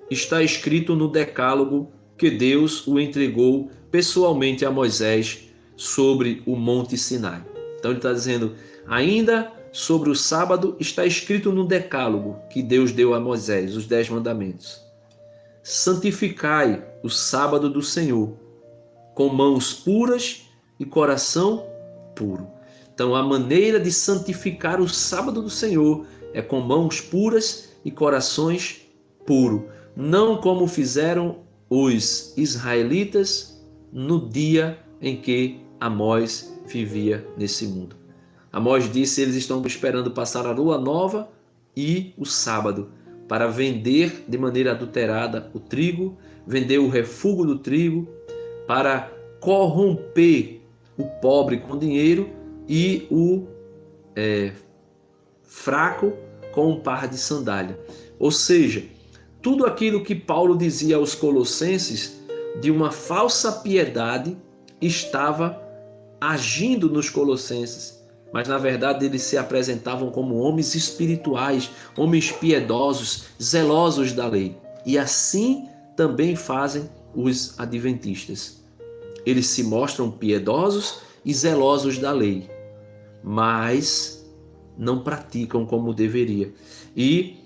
está escrito no Decálogo que Deus o entregou pessoalmente a Moisés sobre o Monte Sinai. Então ele está dizendo, ainda sobre o sábado está escrito no Decálogo que Deus deu a Moisés, os 10 mandamentos. Santificai o sábado do Senhor, com mãos puras e coração puro. Então a maneira de santificar o sábado do Senhor é com mãos puras e corações puros. Não como fizeram os israelitas no dia em que Amós vivia nesse mundo. Amós disse que eles estão esperando passar a lua nova e o sábado para vender de maneira adulterada o trigo, vender o refúgio do trigo, para corromper o pobre com dinheiro e o fraco com um par de sandália. Ou seja, tudo aquilo que Paulo dizia aos Colossenses de uma falsa piedade estava agindo nos Colossenses, mas na verdade eles se apresentavam como homens espirituais, homens piedosos, zelosos da lei. E assim também fazem os adventistas. Eles se mostram piedosos e zelosos da lei, mas não praticam como deveria. E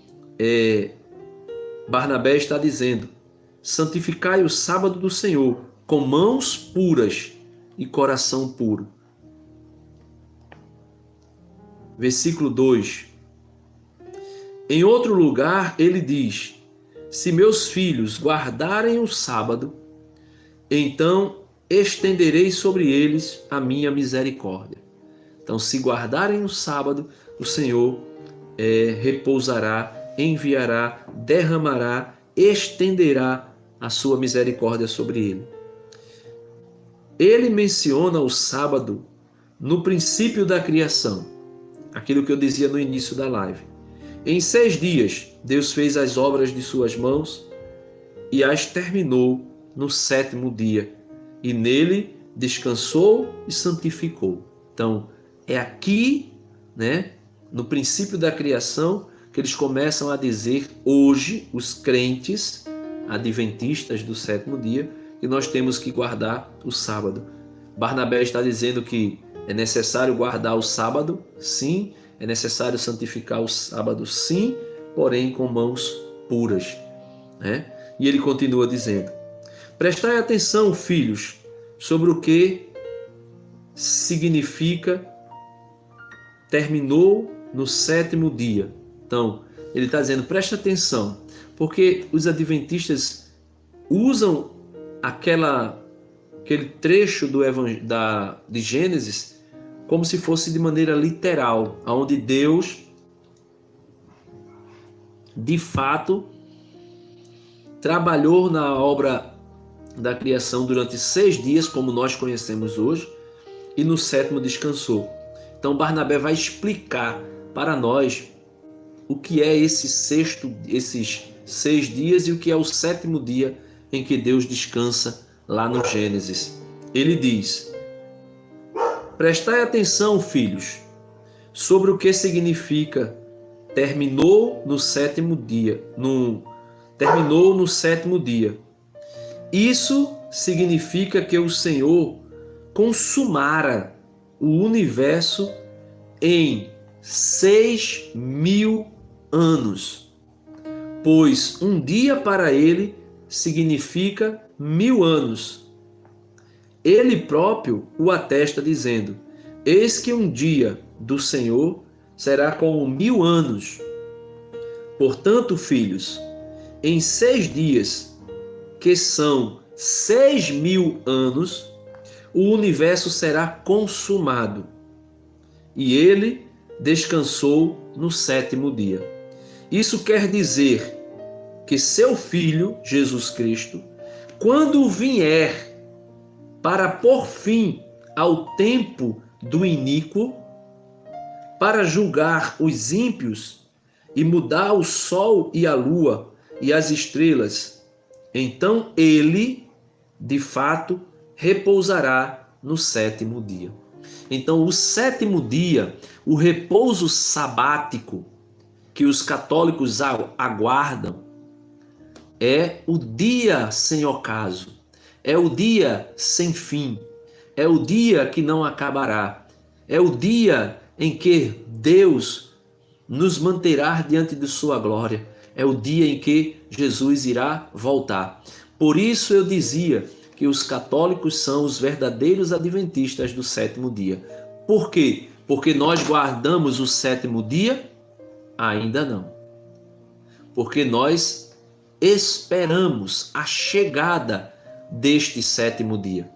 Barnabé está dizendo, santificai o sábado do Senhor com mãos puras e coração puro. Versículo 2. Em outro lugar ele diz, se meus filhos guardarem o sábado, então estenderei sobre eles a minha misericórdia. Então, se guardarem o sábado, o Senhor repousará, enviará, derramará, estenderá a sua misericórdia sobre ele. Ele menciona o sábado no princípio da criação, aquilo que eu dizia no início da live. Em 6 dias, Deus fez as obras de suas mãos e as terminou no 7º dia, e nele descansou e santificou. Então, é aqui, no princípio da criação, que eles começam a dizer hoje, os crentes adventistas do 7º dia, que nós temos que guardar o sábado. Barnabé está dizendo que é necessário guardar o sábado, sim, é necessário santificar o sábado, sim, porém com mãos puras. E ele continua dizendo, prestai atenção, filhos, sobre o que significa terminou no 7º dia. Então, ele está dizendo, presta atenção, porque os adventistas usam aquele trecho de Gênesis como se fosse de maneira literal, onde Deus, de fato, trabalhou na obra da criação durante 6 dias, como nós conhecemos hoje, e no 7º descansou. Então Barnabé vai explicar para nós o que é esses 6 dias e o que é o 7º dia em que Deus descansa lá no Gênesis. Ele diz, prestai atenção, filhos, sobre o que significa terminou no 7º dia. Terminou no 7º dia. Isso significa que o Senhor consumara o universo em 6.000 anos, pois um dia para ele significa 1.000 anos. Ele próprio o atesta dizendo, eis que um dia do Senhor será como 1.000 anos. Portanto, filhos, em 6 dias, que são 6.000 anos, o universo será consumado. E ele descansou no 7º dia. Isso quer dizer que seu Filho, Jesus Cristo, quando vier para pôr fim ao tempo do iníquo, para julgar os ímpios e mudar o sol e a lua e as estrelas, então ele, de fato, repousará no 7º dia. Então, o 7º dia, o repouso sabático que os católicos aguardam, é o dia sem ocaso, é o dia sem fim, é o dia que não acabará, é o dia em que Deus nos manterá diante de sua glória, é o dia em que Jesus irá voltar. Por isso eu dizia que os católicos são os verdadeiros adventistas do sétimo dia. Por quê? Porque nós guardamos o sétimo dia? Ainda não. Porque nós esperamos a chegada deste sétimo dia,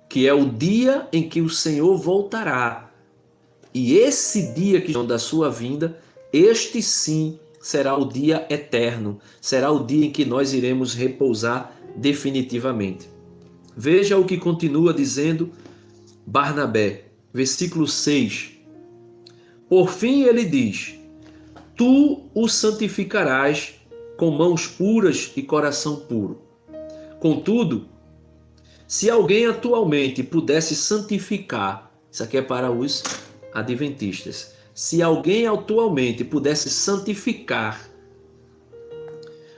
que é o dia em que o Senhor voltará. E esse dia que da sua vinda, este sim será o dia eterno, será o dia em que nós iremos repousar definitivamente. Veja o que continua dizendo Barnabé, versículo 6. Por fim ele diz: tu o santificarás com mãos puras e coração puro. Contudo, se alguém atualmente pudesse santificar, isso aqui é para os adventistas, se alguém atualmente pudesse santificar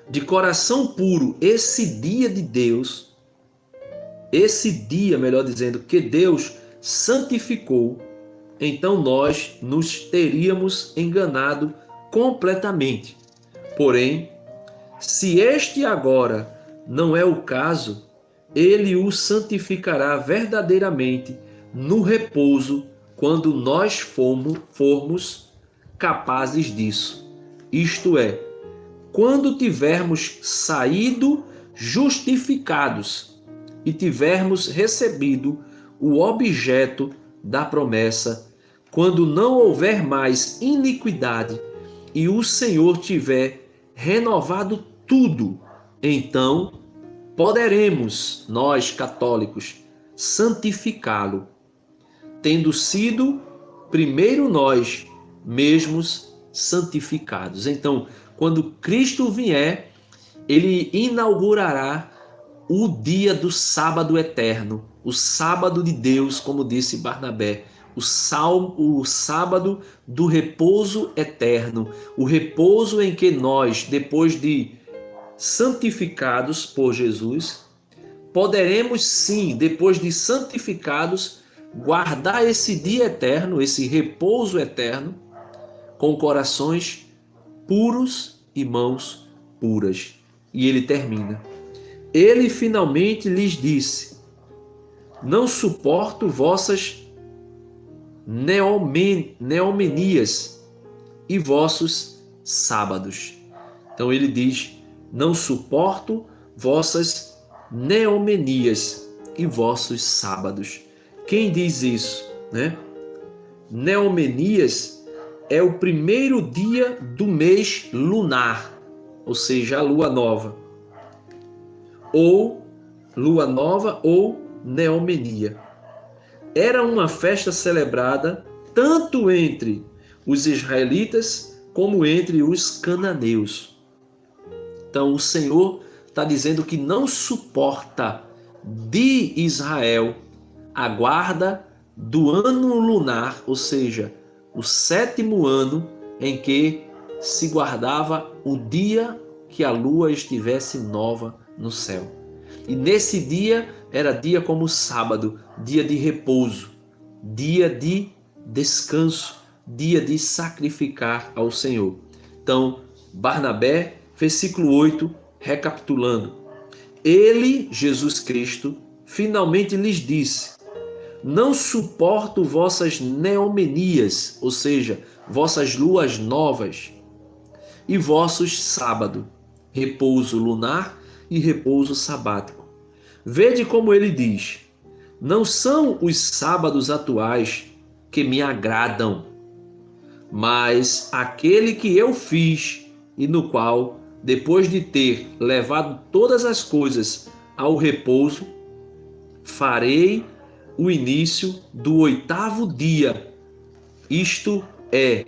de coração puro esse dia de Deus, esse dia, melhor dizendo, que Deus santificou, então nós nos teríamos enganado completamente. Porém, se este agora não é o caso, ele o santificará verdadeiramente no repouso, quando nós formos capazes disso. Isto é, quando tivermos saído justificados e tivermos recebido o objeto da promessa, quando não houver mais iniquidade e o Senhor tiver renovado tudo, então poderemos, nós católicos, santificá-lo, tendo sido primeiro nós mesmos santificados. Então, quando Cristo vier, ele inaugurará o dia do sábado eterno, o sábado de Deus, como disse Barnabé, o sábado do repouso eterno, o repouso em que nós, depois de santificados por Jesus, poderemos sim, depois de santificados, guardar esse dia eterno, esse repouso eterno, com corações puros e mãos puras. E ele termina: ele finalmente lhes disse: não suporto vossas neomenias e vossos sábados. Então ele diz: não suporto vossas neomenias e vossos sábados. Quem diz isso, né? Neomenias é o primeiro dia do mês lunar, ou seja, a lua nova. Ou lua nova ou neomenia. Era uma festa celebrada tanto entre os israelitas como entre os cananeus. Então o Senhor está dizendo que não suporta de Israel a guarda do ano lunar, ou seja, o sétimo ano em que se guardava o dia que a lua estivesse nova no céu. E nesse dia era dia como sábado, dia de repouso, dia de descanso, dia de sacrificar ao Senhor. Então, Barnabé, versículo 8, recapitulando: ele, Jesus Cristo, finalmente lhes disse: não suporto vossas neomenias, ou seja, vossas luas novas, e vossos sábado, repouso lunar e repouso sabático. Vede como ele diz: não são os sábados atuais que me agradam, mas aquele que eu fiz e no qual, depois de ter levado todas as coisas ao repouso, farei o início do 8º dia, isto é,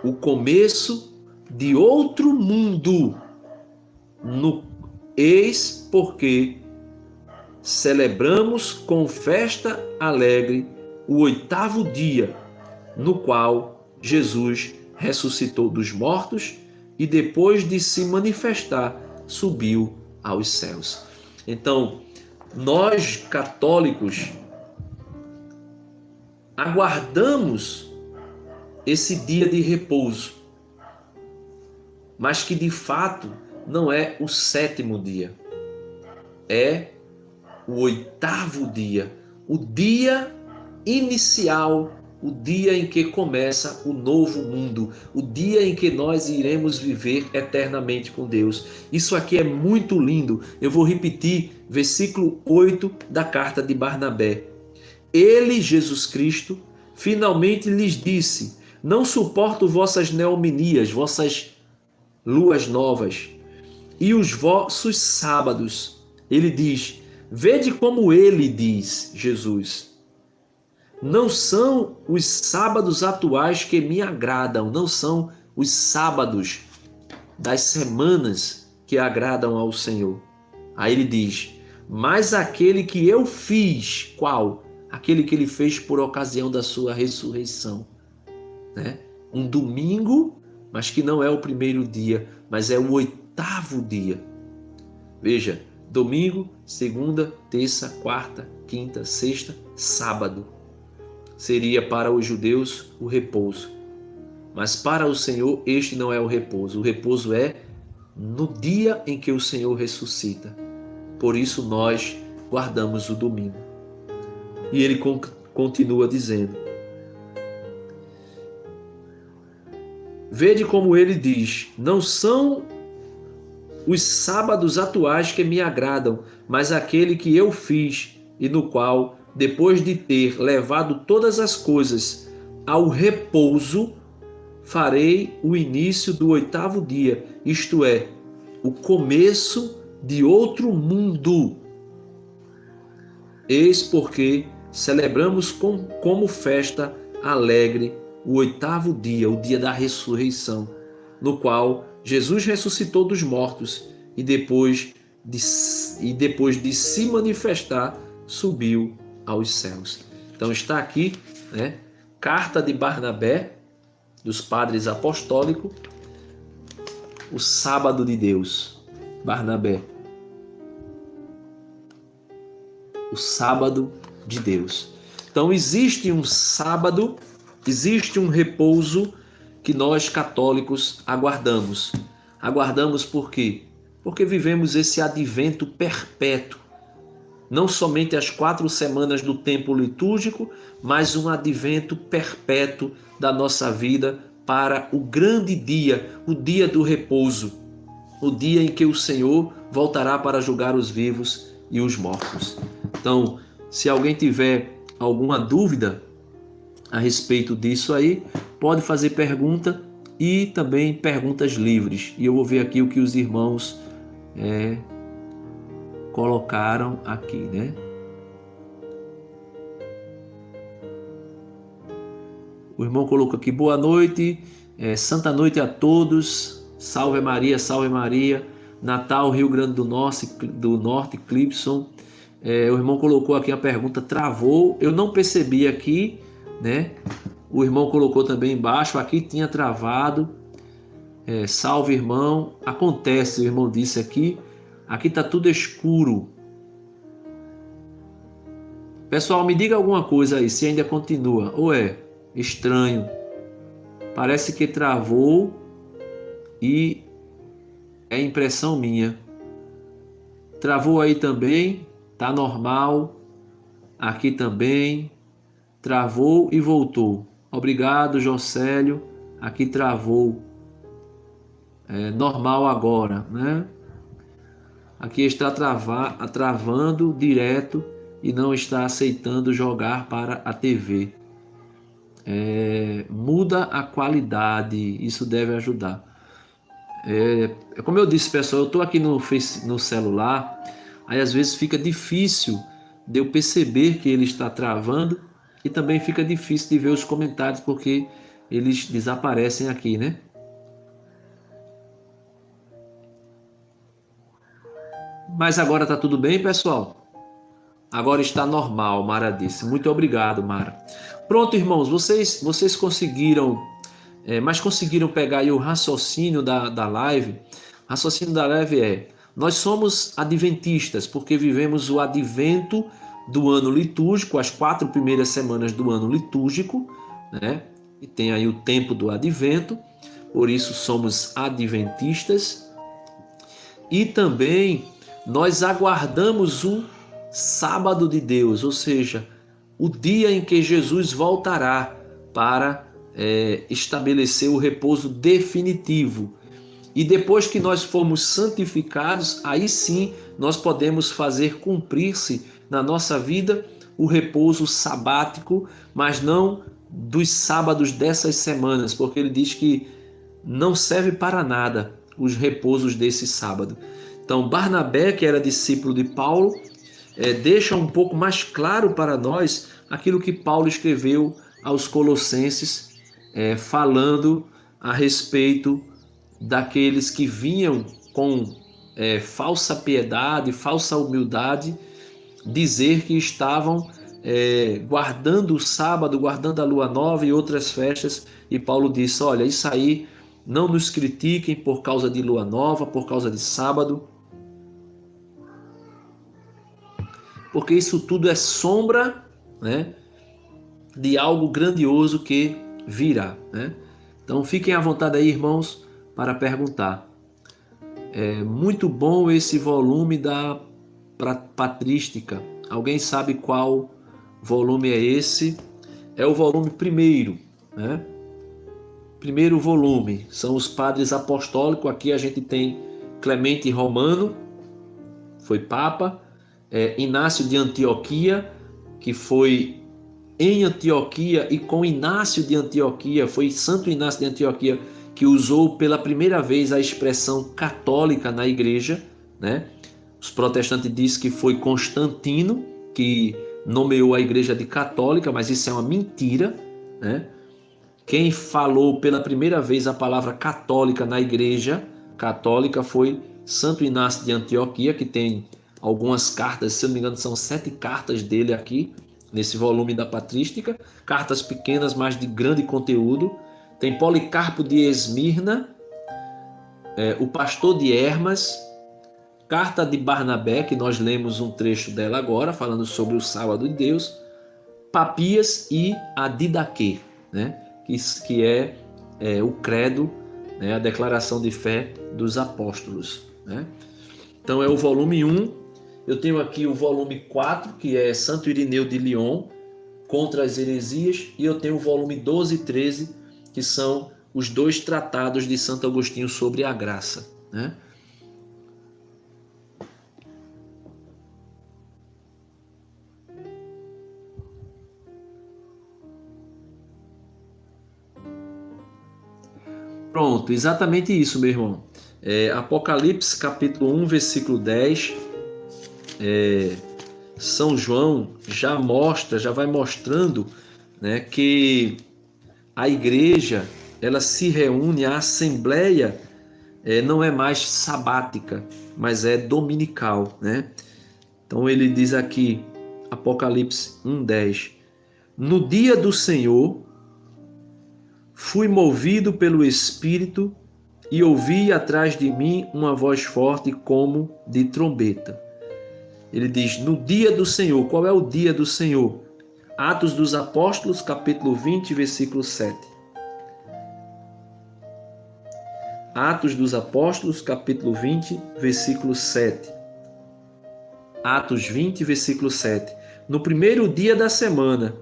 o começo de outro mundo, eis porque celebramos com festa alegre o 8º dia, no qual Jesus ressuscitou dos mortos e depois de se manifestar, subiu aos céus. Então, nós católicos aguardamos esse dia de repouso, mas que de fato não é o 7º dia, é o 8º dia, o dia inicial, o dia em que começa o novo mundo, o dia em que nós iremos viver eternamente com Deus. Isso aqui é muito lindo. Eu vou repetir versículo 8 da carta de Barnabé. Ele, Jesus Cristo, finalmente lhes disse: não suporto vossas neomenias, vossas luas novas e os vossos sábados. Ele diz: vede como ele diz, Jesus. Não são os sábados atuais que me agradam, não são os sábados das semanas que agradam ao Senhor. Aí ele diz: mas aquele que eu fiz, qual? Aquele que ele fez por ocasião da sua ressurreição. Né? Um domingo, mas que não é o 1º dia, mas é o 8º dia. Veja, domingo, segunda, terça, quarta, quinta, sexta, sábado. Seria para os judeus o repouso. Mas para o Senhor este não é o repouso. O repouso é no dia em que o Senhor ressuscita. Por isso nós guardamos o domingo. E ele continua dizendo: vede como ele diz, não são os sábados atuais que me agradam, mas aquele que eu fiz e no qual, depois de ter levado todas as coisas ao repouso, farei o início do 8º dia, isto é, o começo de outro mundo. Eis porque celebramos como festa alegre o 8º dia, o dia da ressurreição, no qual Jesus ressuscitou dos mortos e depois de se manifestar, subiu aos céus. Então está aqui, né, carta de Barnabé, dos padres apostólicos, o sábado de Deus. Barnabé, o sábado de Deus. Então existe um sábado, existe um repouso que nós católicos aguardamos. Aguardamos por quê? Porque vivemos esse advento perpétuo. Não somente as 4 semanas do tempo litúrgico, mas um advento perpétuo da nossa vida para o grande dia, o dia do repouso, o dia em que o Senhor voltará para julgar os vivos e os mortos. Então, se alguém tiver alguma dúvida a respeito disso aí, pode fazer pergunta e também perguntas livres. E eu vou ver aqui o que os irmãos colocaram aqui, né? O irmão colocou aqui: boa noite, santa noite a todos, salve Maria, Natal, Rio Grande do Norte, Clipson. O irmão colocou aqui a pergunta, travou, eu não percebi aqui, né? O irmão colocou também embaixo, aqui tinha travado. Salve, irmão. Acontece, o irmão disse aqui está tudo escuro. Pessoal, me diga alguma coisa aí, se ainda continua. Ou é estranho? Parece que travou e é impressão minha. Travou aí também, tá normal. Aqui também. Travou e voltou. Obrigado, Jocélio. Aqui travou. Normal agora, né? Aqui está travando direto e não está aceitando jogar para a TV. Muda a qualidade, isso deve ajudar. Como eu disse, pessoal, eu estou aqui no celular, aí às vezes fica difícil de eu perceber que ele está travando e também fica difícil de ver os comentários porque eles desaparecem aqui, né? Mas agora está tudo bem, pessoal? Agora está normal, Mara disse. Muito obrigado, Mara. Pronto, irmãos, vocês conseguiram mas conseguiram pegar aí o raciocínio da live. O raciocínio da live é: nós somos adventistas porque vivemos o advento do ano litúrgico, as 4 primeiras semanas do ano litúrgico, né? E tem aí o tempo do advento, por isso somos adventistas. E também nós aguardamos o sábado de Deus, ou seja, o dia em que Jesus voltará para estabelecer o repouso definitivo. E depois que nós formos santificados, aí sim nós podemos fazer cumprir-se na nossa vida o repouso sabático, mas não dos sábados dessas semanas, porque ele diz que não serve para nada os repousos desse sábado. Então Barnabé, que era discípulo de Paulo, deixa um pouco mais claro para nós aquilo que Paulo escreveu aos Colossenses, falando a respeito daqueles que vinham com falsa piedade, falsa humildade, dizer que estavam guardando o sábado, guardando a lua nova e outras festas, e Paulo disse: olha, isso aí, não nos critiquem por causa de lua nova, por causa de sábado, porque isso tudo é sombra, né, de algo grandioso que virá, né? Então fiquem à vontade aí, irmãos, para perguntar. É muito bom esse volume da patrística. Alguém sabe qual volume é esse? É o volume primeiro, né? Primeiro volume, são os padres apostólicos. Aqui a gente tem Clemente Romano, foi papa, Inácio de Antioquia, que foi em Antioquia, e com Inácio de Antioquia, foi Santo Inácio de Antioquia que usou pela primeira vez a expressão católica na igreja, né? Os protestantes dizem que foi Constantino que nomeou a igreja de católica, mas isso é uma mentira, né? Quem falou pela primeira vez a palavra católica na igreja católica foi Santo Inácio de Antioquia, que tem algumas cartas, se eu não me engano são 7 cartas dele aqui, nesse volume da patrística, cartas pequenas, mas de grande conteúdo. Tem Policarpo de Esmirna, o pastor de Hermas, carta de Barnabé, que nós lemos um trecho dela agora, falando sobre o sábado de Deus, Papias e a Didaquê, né? que é o credo, né? A declaração de fé dos apóstolos, né? Então é o volume 1. Eu tenho aqui o volume 4, que é Santo Irineu de Lyon, contra as heresias, e eu tenho o volume 12 e 13, que são os 2 tratados de Santo Agostinho sobre a graça, né? Pronto, exatamente isso, meu irmão. Apocalipse capítulo 1, versículo 10. São João já vai mostrando, né, que a igreja, ela se reúne, a assembleia não é mais sabática, mas é dominical, né? Então ele diz aqui, Apocalipse 1:10: no dia do Senhor fui movido pelo Espírito e ouvi atrás de mim uma voz forte como de trombeta. Ele diz, no dia do Senhor. Qual é o dia do Senhor? Atos dos Apóstolos, capítulo 20, versículo 7. Atos dos Apóstolos, capítulo 20, versículo 7. Atos 20, versículo 7. No primeiro dia da semana,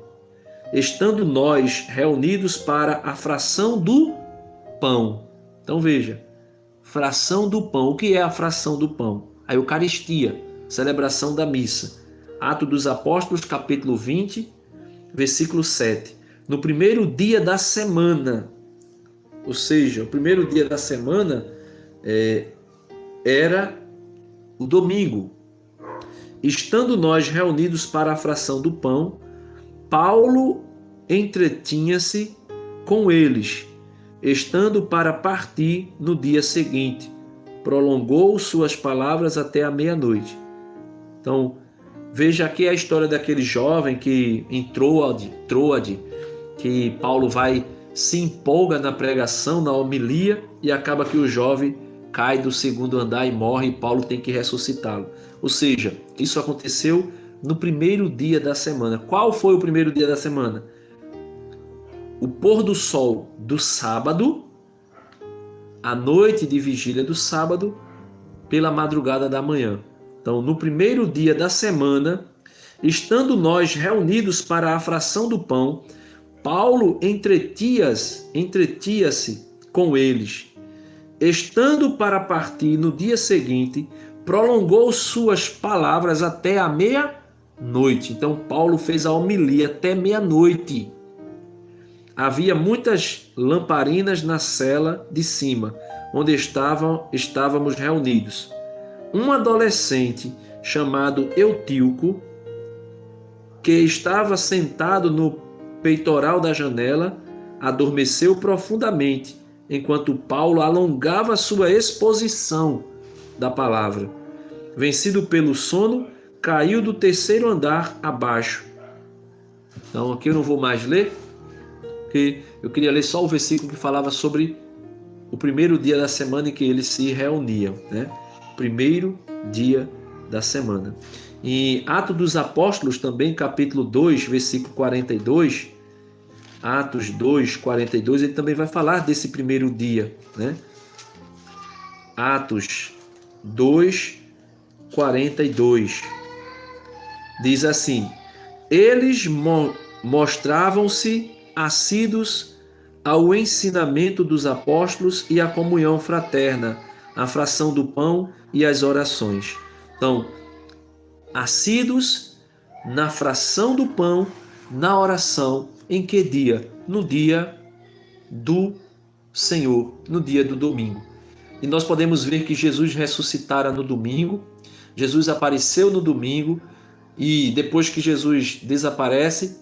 estando nós reunidos para a fração do pão. Então veja, fração do pão. O que é a fração do pão? A Eucaristia, celebração da missa. Atos dos Apóstolos, capítulo 20, versículo 7. No primeiro dia da semana, ou seja, o primeiro dia da semana era o domingo. Estando nós reunidos para a fração do pão, Paulo entretinha-se com eles, estando para partir no dia seguinte. Prolongou suas palavras até a meia-noite. Então, veja aqui a história daquele jovem que em Troade, que Paulo vai se empolga na pregação, na homilia, e acaba que o jovem cai do segundo andar e morre, e Paulo tem que ressuscitá-lo. Ou seja, isso aconteceu no primeiro dia da semana. Qual foi o primeiro dia da semana? O pôr do sol do sábado, a noite de vigília do sábado, pela madrugada da manhã. Então, no primeiro dia da semana, estando nós reunidos para a fração do pão, Paulo entretia-se com eles. Estando para partir no dia seguinte, prolongou suas palavras até a meia-noite. Então, Paulo fez a homilia até meia-noite. Havia muitas lamparinas na cela de cima, onde estávamos reunidos. Um adolescente chamado Eutíoco, que estava sentado no peitoral da janela, adormeceu profundamente, enquanto Paulo alongava sua exposição da palavra. Vencido pelo sono, caiu do terceiro andar abaixo. Então aqui eu não vou mais ler, porque eu queria ler só o versículo que falava sobre o primeiro dia da semana em que eles se reuniam, né? Primeiro dia da semana. Em Atos dos Apóstolos também, capítulo 2, versículo 42, Atos 2, 42, ele também vai falar desse primeiro dia, né? Atos 2, 42. Diz assim: eles mostravam-se assíduos ao ensinamento dos apóstolos e à comunhão fraterna, à fração do pão e às orações. Então, assíduos na fração do pão, na oração, em que dia? No dia do Senhor, no dia do domingo. E nós podemos ver que Jesus ressuscitara no domingo, Jesus apareceu no domingo, e depois que Jesus desaparece,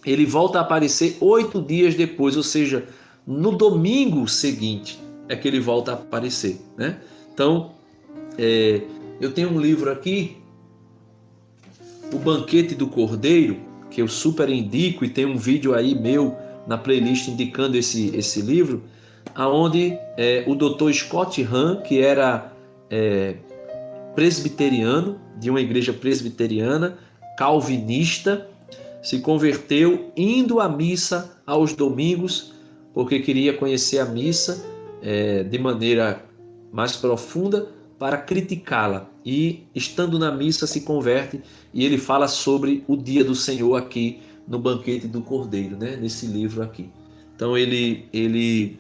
ele volta a aparecer 8 dias depois, ou seja, no domingo seguinte é que ele volta a aparecer, né? Então, eu tenho um livro aqui, O Banquete do Cordeiro, que eu super indico, e tem um vídeo aí meu na playlist indicando esse livro, aonde o Dr. Scott Hahn, que era presbiteriano, de uma igreja presbiteriana, calvinista, se converteu indo à missa aos domingos, porque queria conhecer a missa de maneira mais profunda para criticá-la. E estando na missa se converte, e ele fala sobre o dia do Senhor aqui no Banquete do Cordeiro, né? Nesse livro aqui. Então ele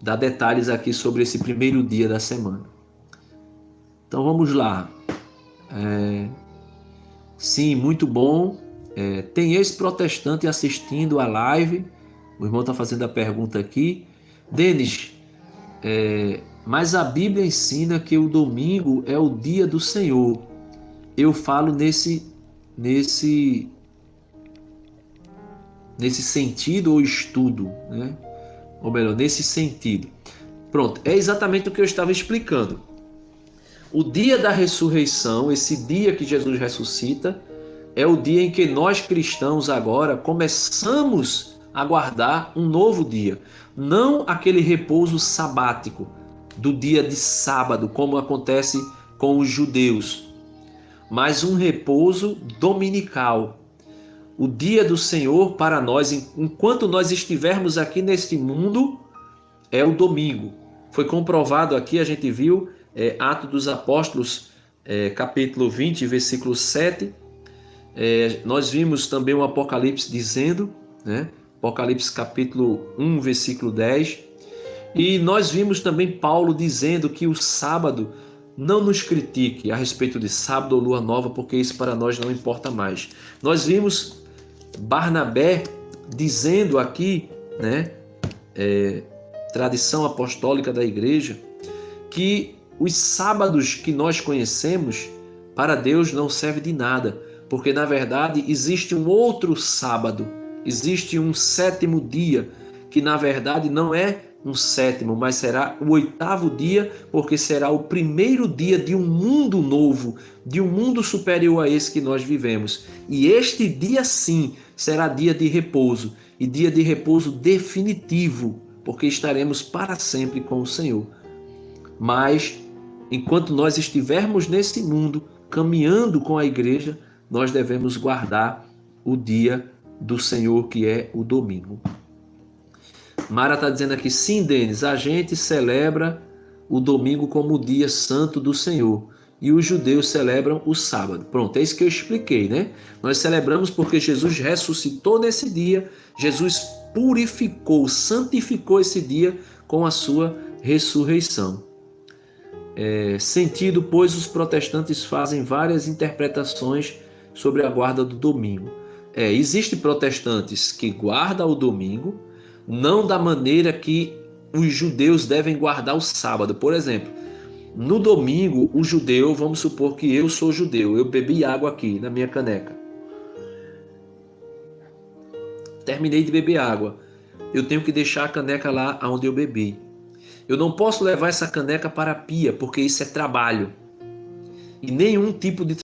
dá detalhes aqui sobre esse primeiro dia da semana. Então vamos lá. Sim, muito bom. Tem ex-protestante assistindo a live. O irmão está fazendo a pergunta aqui. Denis, mas a Bíblia ensina que o domingo é o dia do Senhor. Eu falo nesse sentido ou estudo, né? Ou melhor, nesse sentido. Pronto, é exatamente o que eu estava explicando. O dia da ressurreição, esse dia que Jesus ressuscita, é o dia em que nós cristãos agora começamos a guardar um novo dia. Não aquele repouso sabático do dia de sábado, como acontece com os judeus, mas um repouso dominical. O dia do Senhor para nós, enquanto nós estivermos aqui neste mundo, é o domingo. Foi comprovado aqui, a gente viu, Atos dos Apóstolos, capítulo 20, versículo 7. Nós vimos também o Apocalipse dizendo, né? Apocalipse capítulo 1, versículo 10. E nós vimos também Paulo dizendo que o sábado não nos critique a respeito de sábado ou lua nova, porque isso para nós não importa mais. Nós vimos Barnabé dizendo aqui, né, tradição apostólica da igreja, que os sábados que nós conhecemos para Deus não serve de nada, porque na verdade existe um outro sábado, existe um sétimo dia, que na verdade não é um sétimo, mas será o 8º dia, porque será o primeiro dia de um mundo novo, de um mundo superior a esse que nós vivemos. E este dia sim será dia de repouso. e dia de repouso definitivo, porque estaremos para sempre com o Senhor. Mas, enquanto nós estivermos nesse mundo, caminhando com a igreja, nós devemos guardar o dia do Senhor, que é o domingo. Mara está dizendo aqui, sim, Denis, a gente celebra o domingo como o dia santo do Senhor e os judeus celebram o sábado. Pronto, é isso que eu expliquei, né? Nós celebramos porque Jesus ressuscitou nesse dia, Jesus purificou, santificou esse dia com a sua ressurreição. Sentido, pois os protestantes fazem várias interpretações sobre a guarda do domingo. Existem protestantes que guardam o domingo, não da maneira que os judeus devem guardar o sábado. Por exemplo, no domingo, o judeu, vamos supor que eu sou judeu, eu bebi água aqui na minha caneca. Terminei de beber água. Eu tenho que deixar a caneca lá onde eu bebi. Eu não posso levar essa caneca para a pia, porque isso é trabalho. E nenhum tipo de